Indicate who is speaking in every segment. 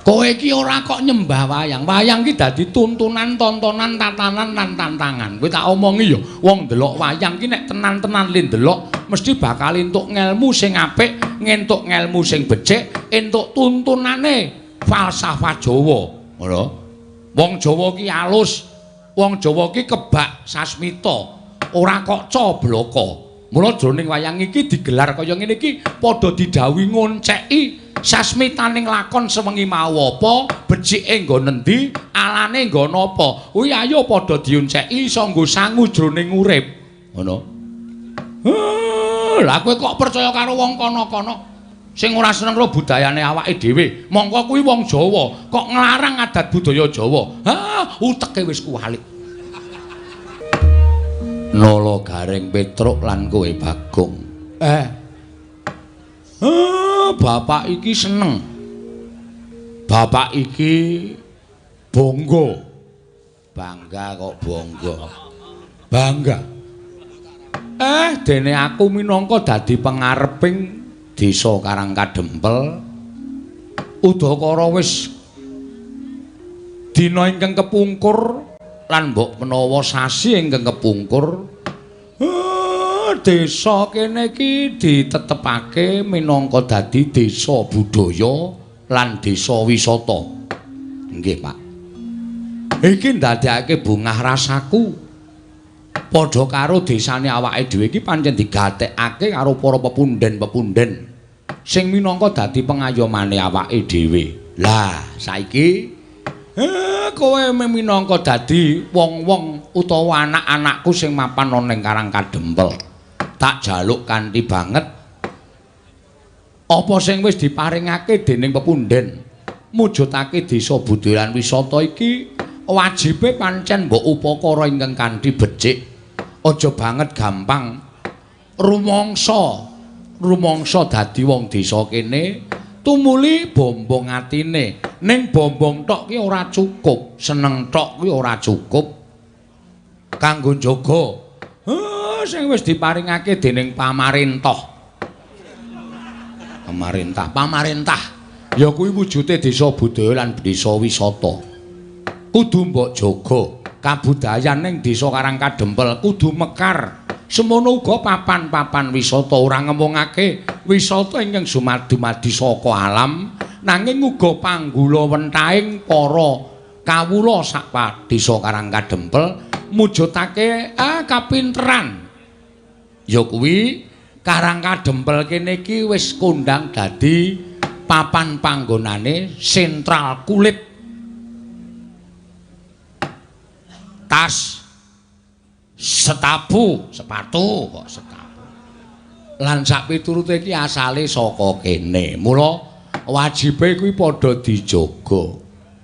Speaker 1: Kowe iki ora kok nyembah wayang. Wayang ki dadi tuntunan, tontonan, tatanan lan tantangan. Kowe tak omongi ya, wong ndelok wayang ki nek tenan-tenan li ndelok mesti bakal entuk ngelmu sing apik, ngentuk ngelmu sing becik, entuk tuntunane falsafah Jawa. Ngono. Wong Jawa ki alus, wong Jawa ki kebak sasmita, ora kok cobloko. Mula jroning wayang iki digelar kaya ngene iki padha didhawuhi ngonceki sasmitaning lakon sewengi mau apa, becike nggo nendi, alane nggo napa. Kuwi ayo padha dionceki iso nggo sangu jroning urip. Ngono. Lah kowe kok percaya karo wong kono-kono sing ora seneng karo budayane awake dhewe. Mongko kuwi wong Jawa kok nglarang adat budaya Jawa. Uteke wis kuwalik. Nala Gareng Petruk lan kowe Bagong. Bapak iki seneng. Bapak iki bangga. Bangga kok bangga. Bangga. Dene aku minangka dadi pangareping Desa Karangkadempel. Udakara wis dina ingkang kepungkur lan mbok menawa sasi ingkang kepungkur. Desa kene iki ditetepake minangka dadi desa budaya lan desa wisata. Nggih, Pak. Iki ndadekake bungah rasaku padha karo desane awake dhewe iki pancen digatekake karo para pepunden-pepunden sing minangka dadi pengayomane awake dhewe. Lah, saiki kowe minangka dadi wong-wong utawa anak-anakku sing mapan ana ning Karangkadempel. Tak jaluk kanthi banget apa sing wis diparingake dening pepunden mujudake desa budaya lan wisata iki wajibe pancen mbok upakara ingkang kanthi becik. Aja banget gampang rumangsa dadi wong desa kene tumuli bombong atine. Ning bombong tok ki ora cukup, seneng tok ki ora cukup kanggo njaga sing wis diparingake dening pamarentah. Pamarentah ya kuwi wujude desa budaya lan desa wisata. Kudu mbok jaga kabudayan ning desa Karangkadempel kudu mekar. Semono uga papan-papan wisata ora ngemungake wisata ingkang sumadu-madi saka alam nanging uga panggula wentahing para kawula sak desa Karangkadempel mujudake kapinteran. Ya kuwi Karangkadempel kene iki wis kondang dadi papan panggonane sentral kulit. Tas, sepatu kok sepatu. Lan sak piturute iki asale saka kene. Mula wajibe kuwi padha dijaga.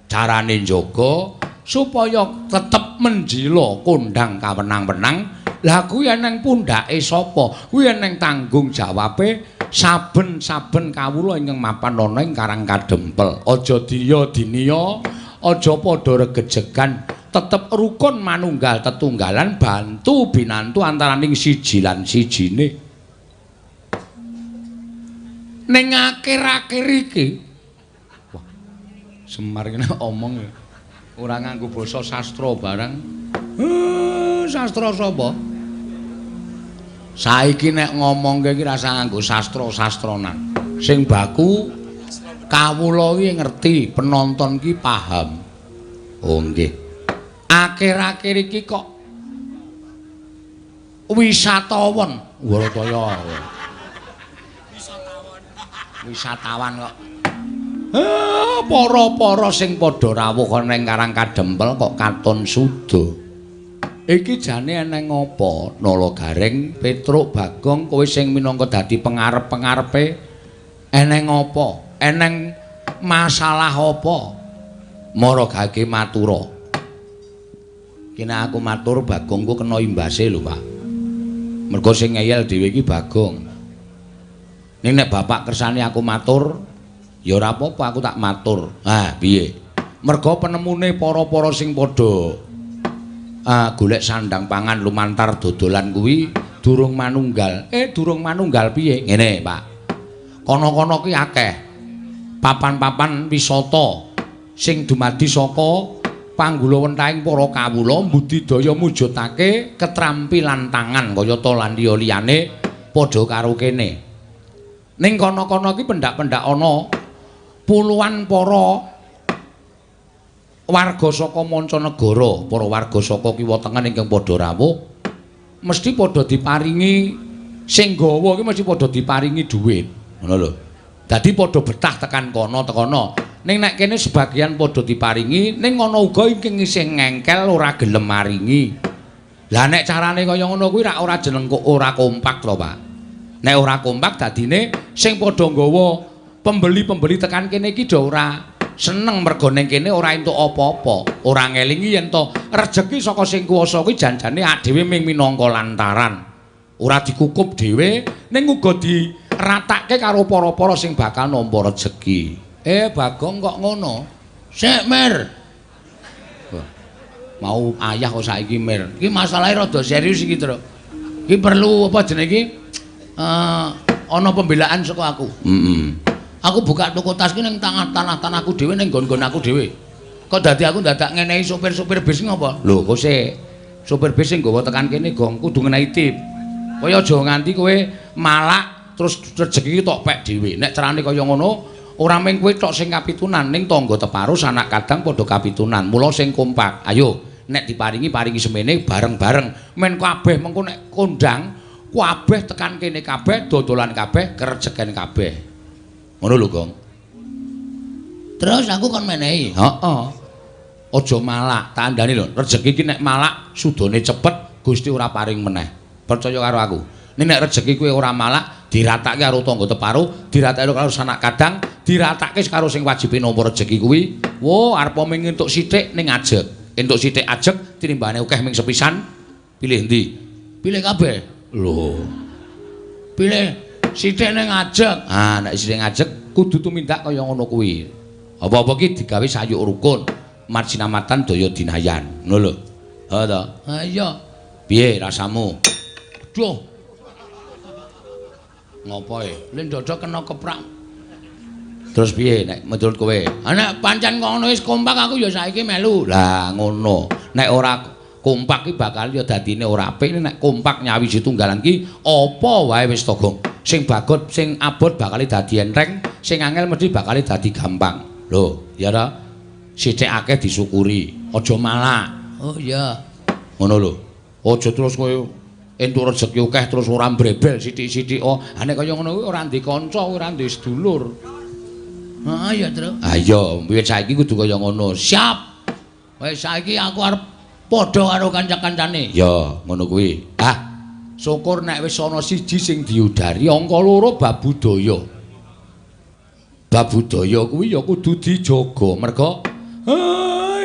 Speaker 1: Carane njaga supaya tetep menjila kondang kawenang-wenang. Lah kuwi eneng pundhake sapa? Kuwi eneng tanggung jawabe saben-saben kawula ingkang mapan ana ing Karangkadempel. Aja diya-diniya, aja padha regejegan, tetep rukun manunggal tetunggalan bantu binantu antaraning siji lan sijine. Ning akhir-akhir iki wah Semar kene omong ora nganggo basa sastra barang. Sastra sapa? Saiki nek ngomongke iki rasa nganggo sastra-sastronan. Sing baku kawula iki ngerti, penonton ki paham. Oh nggih. Akhir-akhir iki kok wisatawan, Warataya. Wisatawan kok. Para-para sing padha rawuh ning Karangkadempel kok katon suda. Iki jane eneng apa? Nala Gareng Petruk Bagong kowe sing minangka dadi pengarep-pengarepe eneng apa? Eneng masalah apa? Mara gage matura. Kene aku matur Bagongku kena imbase lho, Pak. Mergo sing ngeyel dhewe iki Bagong. Ning nek bapak kersane aku matur, ya ora apa-apa aku tak matur. Piye? Mergo penemune para-para sing padha golek sandang pangan lumantar dodolan kuwi durung manunggal. Durung manunggal piye? Ngene, Pak. Kono-kono ki akeh papan-papan wisata sing dumadi saka panggula wentahing para kawula mbudidaya mujudake ketrampilan tangan kayata lan liya-liyane padha karo kene. Ning kono-kono iki pendak-pendak ana puluhan para warga saka mancanegara, para warga saka kiwa tengen ingkang padha rawuh mesti padha diparingi sing gawa iki mesti padha diparingi dhuwit. Ngono lho. Dadi padha betah tekan kono. Ning nek kene sebagian padha diparingi, ning ana uga ingkang isih ngengkel ora gelem maringi. Lah nek carane kaya ngono kuwi ora jeneng kok ora kompak to, Pak. Nek ora kompak dadine sing padha nggawa pembeli-pembeli tekan kene iki do ora seneng mergo ning kene ora entuk apa-apa. Ora ngelingi yen to rejeki saka sing kuwasa kuwi janjane dhewe ming minangka lantaran. Ora dikukup dhewe ning uga diratake karo para-para sing bakal nampa rejeki. Bagong kok ngono. Sik, Mir. Mau ayah kok saiki, Mir. Iki masalahe rada serius iki, Tru. Iki perlu apa jenenge iki? Ana pembelaan saka aku. Aku buka toko tas ki ning tanah-tanahku dhewe ning nggon-nggon aku dhewe. Kok dadi aku dadak ngenehi sopir-sopir bis ngopo? Lho, kok sik sopir bis sing nggawa tekan kene gong kudu ngenehi tip. Kaya aja nganti kowe malak terus rejeki tok pek dhewe. Nek carane kaya ngono ora mung kowe tok sing kapitunan ning tangga teparus anak kadang padha kapitunan. Mula sing kompak. Ayo, nek diparingi paringi semene bareng-bareng. Men kabeh mengko nek kondang kabeh tekan kene kabeh dodolan kabeh kerejeken kabeh. Ngono lho, Gong. Terus aku kon menehi. Heeh. Aja malak, tandane lho. Rejeki iki nek malak sudane cepet Gusti ora paring meneh. Percaya karo aku. Nek rejeki kowe ora malak diratake karo tangga teparu, diratake karo sanak kadang, diratake karo sing wajibe nampa rejeki kuwi. Wo, arep ming entuk sithik ning ajeg. Entuk sithik ajeg tinimbane akeh ming sepisan. Pilih ndi? Pilih kabeh. Lho. Pilih sithik ning ajeg. Nek sithik ajeg kudu tumindak kaya ngono kuwi. Apa-apa ki digawe sayuk rukun. Marjinamatan daya dinayan. Ngono lho. Ha ta? Ha iya. Piye rasamu? Duh. Ngopo e? Lek ndodok kena keprak. Terus piye nek menurut kowe? Nek pancen ngono wis kompak aku ya saiki melu. Lah ngono. Nek ora kompak ki bakal ya dadine ora apik. Nek kompak nyawiji tunggalan ki apa wae wis to, Gong. Sing bagot sing abot bakal dadi enteng, sing angel mesti bakal dadi gampang. Lho, ya ta? Sithik akeh disyukuri. Aja malak. Oh iya. Ngono lho. Aja terus kowe entuk rejeki akeh terus ora mbrebel sithik-sithik. Nek kaya ngono kuwi ora ndek kanca, ora ndek sedulur. Heeh ya, Tru. Ha iya, wiwit saiki kudu kaya ngono. Siap. Wis saiki aku arep padha karo kanca-kancane. Ya, ngono kuwi. Syukur nek wis ana siji sing diudari, angka loro babudaya. Babudaya kuwi ya kudu dijaga. Merga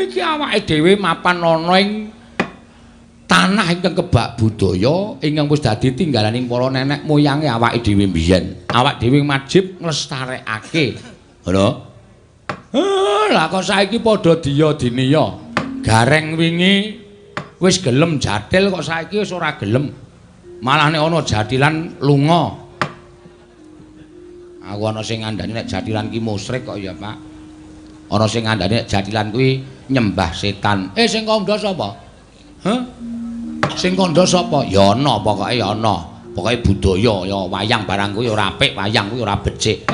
Speaker 1: iki awake dhewe mapan ana ing tanah ingkang kebak budaya ingkang wis dadi tinggalaning para nenek moyange awake dhewe mbiyen. Awak dhewe wajib nglestarekake. Ngono. Lah kok saiki padha diya diniya. Gareng wingi wis gelem jathil kok saiki wis ora gelem. Malah nek ana jathilan lunga. Aku ana sing ngandani nek jathilan ki musyrik kok ya, Pak. Ana sing ngandani nek jathilan kuwi nyembah setan. Sing kandha sapa? Hah? Sing kandha sapa? Ya ana, pokoke ya ana. Pokoke budaya ya wayang barang kuwi ora apik, wayang kuwi ora becik.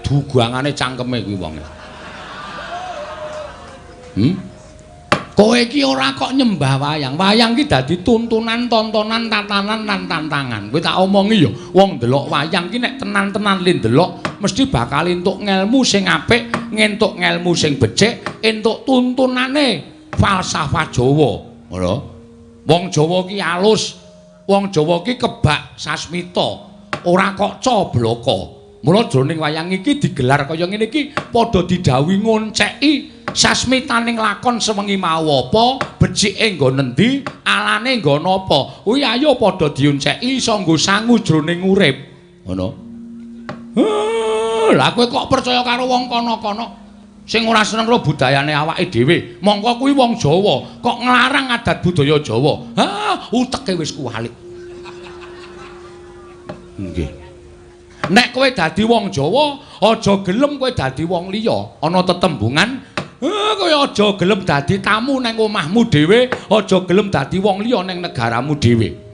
Speaker 1: Dugangane cangkeme kuwi wong. Kowe iki ora kok nyembah wayang. Wayang ki dadi tuntunan, tontonan, tatanan lan tantangan. Kowe tak omongi ya, wong ndelok wayang ki nek tenan-tenan le ndelok mesti bakal entuk ngelmu sing apik, ngentuk ngelmu sing becik, entuk tuntunane falsafah Jawa. Ngono. Wong Jawa ki alus. Wong Jawa ki kebak sasmita. Ora kok cobloko. Mula jroning wayang iki digelar kaya ngene iki padha didhawuhi ngonceki sasmitaning lakon sewengi mau apa, becike nggo nendi, alane nggo napa. Kuwi ayo padha dionceki iso nggo sangu jroning urip. Ngono. Lah kowe kok percaya karo wong kono-kono sing ora seneng karo budayane awake dhewe. Mongko kuwi wong Jawa, kok nglarang adat budaya Jawa. Uteke wis kuwalik. Nggih. Nek kowe dadi wong Jawa, aja gelem kowe dadi wong liya. Ana tetembungan Kowe aja gelem dadi tamu nang omahmu dhewe, aja gelem dadi wong liya nang negaramu dhewe.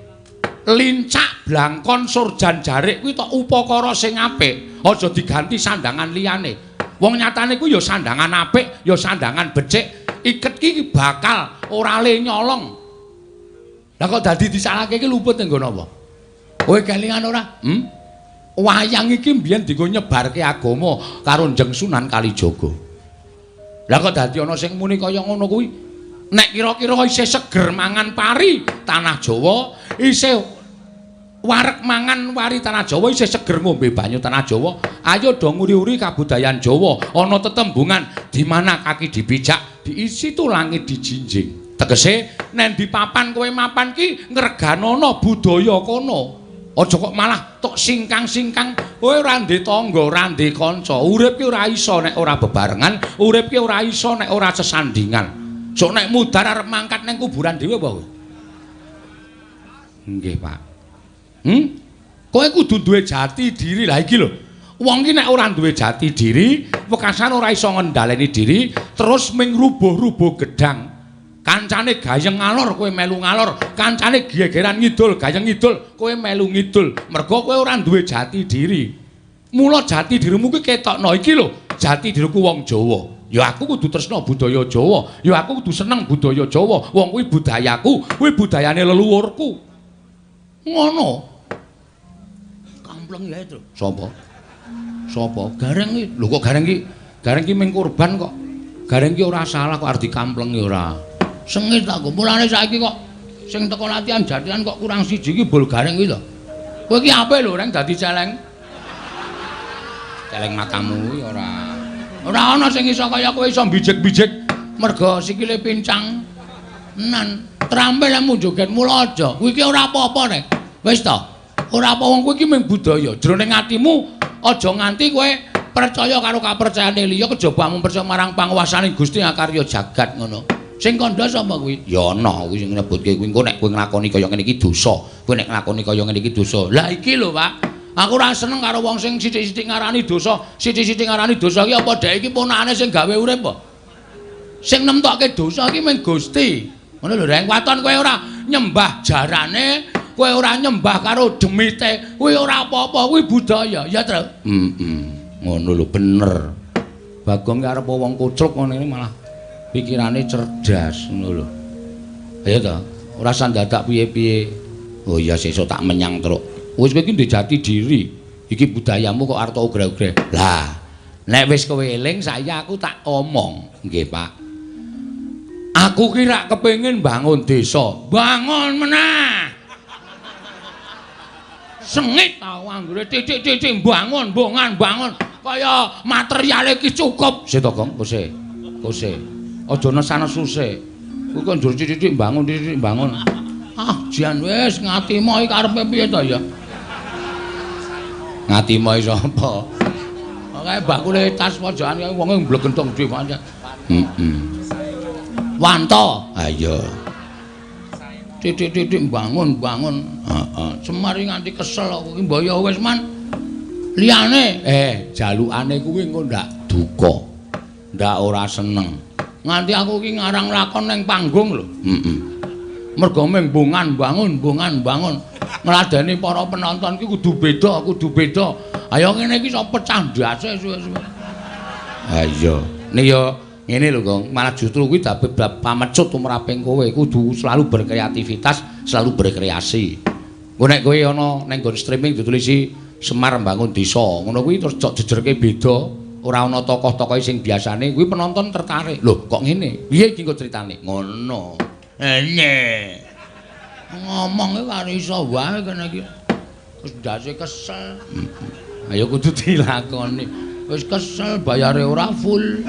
Speaker 1: Lincak blangkon surjan jarik kuwi tok upakara sing apik, aja diganti sandangan liyane. Wong nyatane kuwi ya sandangan apik, ya sandangan becik. Iket ki bakal ora le nyolong. Lah kok dadi disalahke ki luput nggo napa? Kowe kelingan ora? Wayang iki mbiyen dienggo nyebarke agama karo Njeng Sunan Kalijaga. Lah kok dadi ana sing muni kaya ngono kuwi? Nek kira-kira isih seger mangan pari tanah Jawa, isih wareg mangan wari tanah Jawa, isih seger ngombe banyu tanah Jawa, ayo do nguri-uri kabudayan Jawa. Ana tetembungan di mana kaki dipijak, diisi tu langit dijinjing. Tegese nek di papan kowe mapan ki ngreganono budaya kono. Aja kok malah tok singkang-singkang, kowe ora ndek tangga, ora ndek kanca. Urip ki ora iso nek ora bebarengan, urip ki ora iso nek ora sesandingan. Sok nek mudhar arep mangkat nang kuburan dhewe apa kowe? Nggih, Pak. Kowe kudu duwe jati diri. Lah iki lho. Wong ki nek ora duwe jati diri, wekasan ora iso ngendhaleni diri, terus ming rubuh-rubuh gedang. Kancane gayeng ngalor kowe melu ngalor, kancane gegeran ngidul gayeng ngidul kowe melu ngidul. Mergo kowe ora duwe jati diri. Mula jati dirimu ki ketokno iki lho, jati diriku wong Jawa. Ya aku kudu tresna budaya Jawa, ya aku kudu seneng budaya Jawa. Wong kuwi budayaku, kuwi budayane leluhurku. Ngono. Kampleng ya itu. Sapa? Sapa? Gareng iki. Lho kok gareng iki? Gareng iki ming kurban kok. Gareng iki ora salah kok arep dikamplengi ora. Sengit aku. Mulane saiki kok sing teko latihan jatian kok kurang siji iki bol gareng iki lho. Kowe iki apik lho reng dadi celeng. Celeng matamu kuwi ora. Ora ana sing iso kaya kowe iso bijek-bijek merga sikile pincang. Nan, trampelmu joget mula aja. Kuwi iki ora apa-apa nek. Wis ta? Ora apa wong kowe iki mung budaya. Jroning atimu aja nganti kowe percaya karo kapercayane liya kejaba mung percaya marang panguwasaning Gusti Akarya jagat ngono. Sing kandha sapa kuwi? Ya ana kuwi sing nyebutke kuwi engko nek kowe nglakoni kaya ngene iki dosa. Kowe nek nglakoni kaya ngene iki dosa. Lah iki lho, Pak. Aku ora seneng karo wong sing sithik-sithik ngarani dosa. Sithik-sithik ngarani dosa iki apa dhek iki ponakane sing gawe urip apa? Sing nemtokke dosa iki mung Gusti. Ngono lho, reng waton kowe ora nyembah jarane, kowe ora nyembah karo demite, kowe ora apa-apa, kuwi budaya. Ya, Tru? Ngono lho, bener. Bagong ki arep wong kucluk ngene malah pikirane cerdas ngono lho. Ayo to, ora sandadak piye-piye. Oh iya sesuk tak menyang truk. Wis kowe iki ndek jati diri. Iki budayamu kok arep ogreh-ogreh. Lah, nek wis kowe eling saiki aku tak omong. Nggih, Pak. Aku ki rak kepengin bangun desa. Bangun meneh. Sengit ta anggere titik-titik bangun, bongan bangun. Kaya materiale iki cukup. Sik to, Gong, kose. Kose. Aja nesana susih. Kuwi kok njur titik titik bangun. Ah, jan wis ngatimu iki karepe piye to ya? Ngatimu sapa? Kae bakule tas pojokan kae wonge mblegentong dhewe pancen. Wanto. Ha iya. Titik-titik bangun. Heeh. Semari nganti kesel kok iki mbaya wis man. Liyane jalukane kuwi engko ndak duka. Ndak ora seneng. Nganti aku iki ngarang lakon ning panggung lho. Mergo mung bongan bangun. Ngladeni para penonton ki kudu beda. Ayo ngene iki iso pecah ndase suwe-suwe. Ha iya. Nek yo ngene lho, Gong, malah justru kuwi dadi pamecut tumraping kowe kudu selalu berkreativitas, selalu berkreasi. Engko nek kowe ana ning nggon streaming ditulisi Semar Mbangun Desa, ngono kuwi terus jejerke beda, ora ana tokoh-tokoh sing biasane kuwi penonton tertarik. Lho, kok ngene? Piye iki engko critane? Ngono. Ngomong iki karo iso wae kene iki. Wis ndase kesel. Ayo kudu dilakoni. Wis kesel bayare ora full.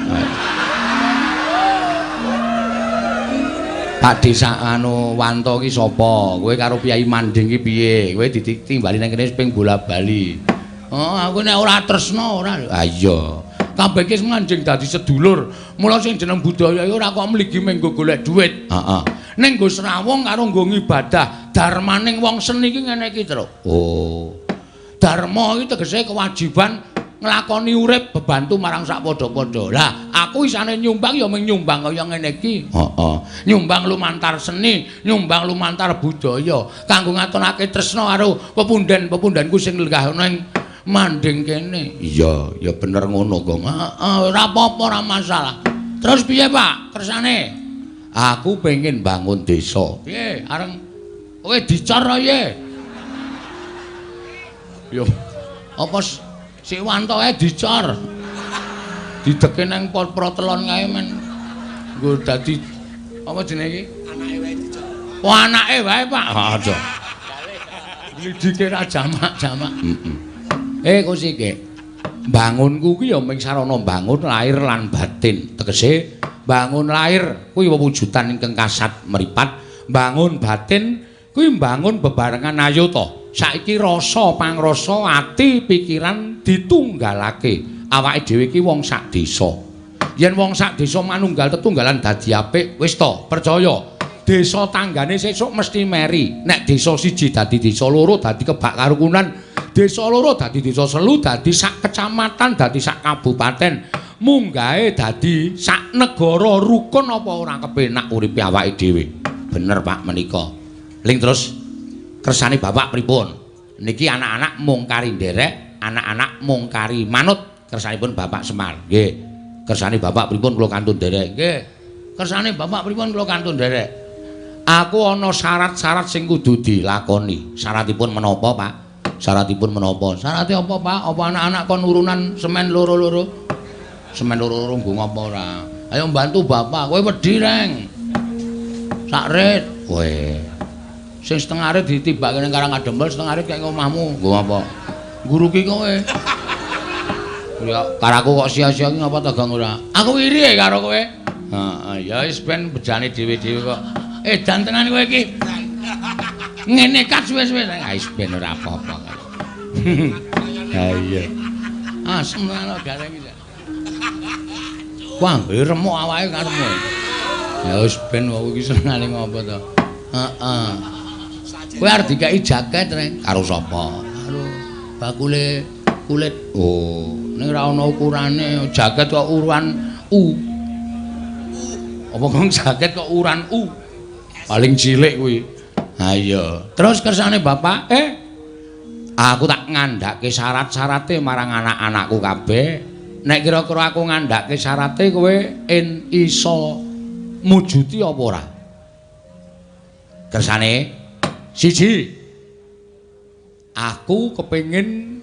Speaker 1: Pak Desa anu Wanto ki sapa? Kowe karo Kyai Manding ki piye? Kowe ditimbali nang kene ping bola-bali. Oh, aku nek ora tresna ora. Ha iya. Kabeh ki manjing dadi sedulur. Mula sing jeneng budaya iki ora kok mligi menggo golek dhuwit. Heeh. Ning nggo srawung karo nggo ngibadah, darmaning wong seni iki ngene iki, Tru. Oh. Dharma iki tegese kewajiban nglakoni urip bebantu marang sak padha-padha. Lah, aku isane nyumbang ya mung nyumbang kaya ngene iki. Heeh. Nyumbang lumantar seni, nyumbang lumantar budaya kanggo ngatonake tresna karo pepundhen-pepundhenku sing lenggah ning manding kene. Iya, ya bener ngono kok. Heeh, ora apa-apa, ora masalah. Terus piye, Pak? Kersane? Aku pengen bangun desa. Piye? Areng kowe dicor ya? Yo, apa si Wanto dicor. Dideke nang protelon kae men. Nggo dadi apa jenenge iki? Anake wae dicor. Oh, anake wae, Pak. Aja. Lidike ra jamak-jamak. Kusike. Bangunku kuwi ya ming sarana bangun lahir lan batin. Tegese bangun lahir kuwi wewujudan ingkang kasat mripat, bangun batin kuwi bangun bebarengan ayuta. Saiki rasa pangrasa ati pikiran ditunggalake. Awake dhewe iki wong sak desa. Yen wong sak desa manunggal tetunggalan dadi apik, wis to, percaya. Desa tanggane sesuk mesti meri. Nek desa siji dadi desa loro dadi kebak karukunan, desa loro dadi desa selu, dadi sak kecamatan, dadi sak kabupaten. Munggahe dadi sak negara rukun apa ora kepenak uripe awake dhewe. Bener Pak menika. Ling terus kersane Bapak pripun? Niki anak-anak mung kari nderek, anak-anak mung kari manut kersanipun Bapak Semar. Nggih. Kersane Bapak pripun kula kantun nderek. Nggih. Kersane Bapak pripun kula kantun nderek. Aku ana syarat-syarat sing kudu dilakoni. Syaratipun menapa, Pak? Syaratipun menapa? Syarate apa, Pak? Apa anak-anak kon urunan semen loro-loro? Semen loro-loro nggo ngapa ora? Ayo mbantu Bapak. Kowe wedi, Reng. Sak rit. Kowe. Sing setengah rit ditibake ning Karang Kadempel, setengah rit kaya omahmu. Nggo apa? Guru ki kowe. Ya karaku kok sia-sia ki ngapa tegang ora? Aku iri karo kowe. Heeh, ya wis ben bejane dhewe-dhewe kok. Dan tenan kowe iki. Ngene kat suwe-suwe. Ah wis ben ora apa-apa. Ha iya. Asem ana gareng iki. Wah, remuk awake karepmu. Ya wis ben wau iki senengane ngopo to. Heeh. Kowe arep dikai jaket rek karo sapa? Karo bakule kulit. Oh, ning ora ana ukurane. Jaket kok ukuran U. Apa kok jaket kok ukuran U? Paling cilik kuwi. Ha iya. Terus kersane Bapak, aku tak ngandhake syarat-syarate marang anak-anakku kabeh. Nek kira-kira aku ngandhake syarate kowe iso mujuti apa ora? Kersane siji. Aku kepengin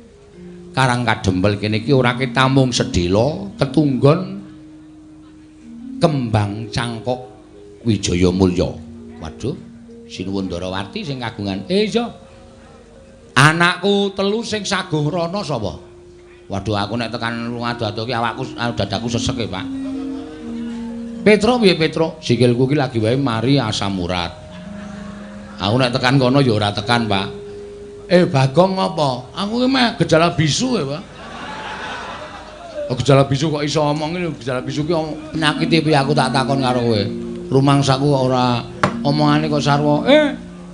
Speaker 1: Karang Kadempel kene iki ora ketamung sedhela, ketunggon kembang cangkok Wijaya Mulya. Waduh, Sinuwun Darawati sing kagungan. Iya. Anakku telu sing saguh rana sapa? Waduh, aku nek tekan lunga dadoke awakku dadaku sesek Pak. Petro piye Petro? Sikilku ki lagi wae mari asam urat. Aku nek tekan kono ya ora tekan, Pak. Bagong apa? Aku ki meh gejala bisu ya, Pak. Gejala bisu kok iso omong iki, gejala bisu ki penyakit piye aku tak takon karo kowe. Rumangsaku kok ora omongane kok sarwa.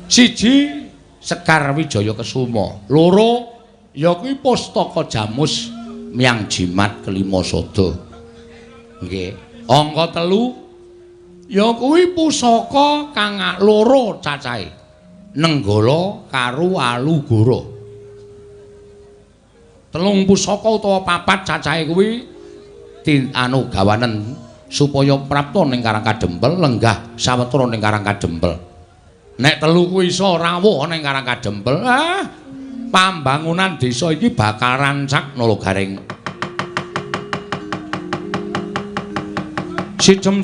Speaker 1: Siji Sekar Wijaya Kesuma, loro ya kuwi Pustaka Jamus Miang Jimat Kelima Sada. Nggih. Angka 3 ya kuwi pusaka kang loro cacahe. Nenggala karo Alugara. 3 pusaka utawa 4 cacahe kuwi gawanen supaya prapta ning Karang Kadempel, lenggah sawetara ning Karang Kadempel. Nek 3 kuwi iso rawuh ning Karang Kadempel, pambangunan desa iki bakal rancak Nalagareng. Sijem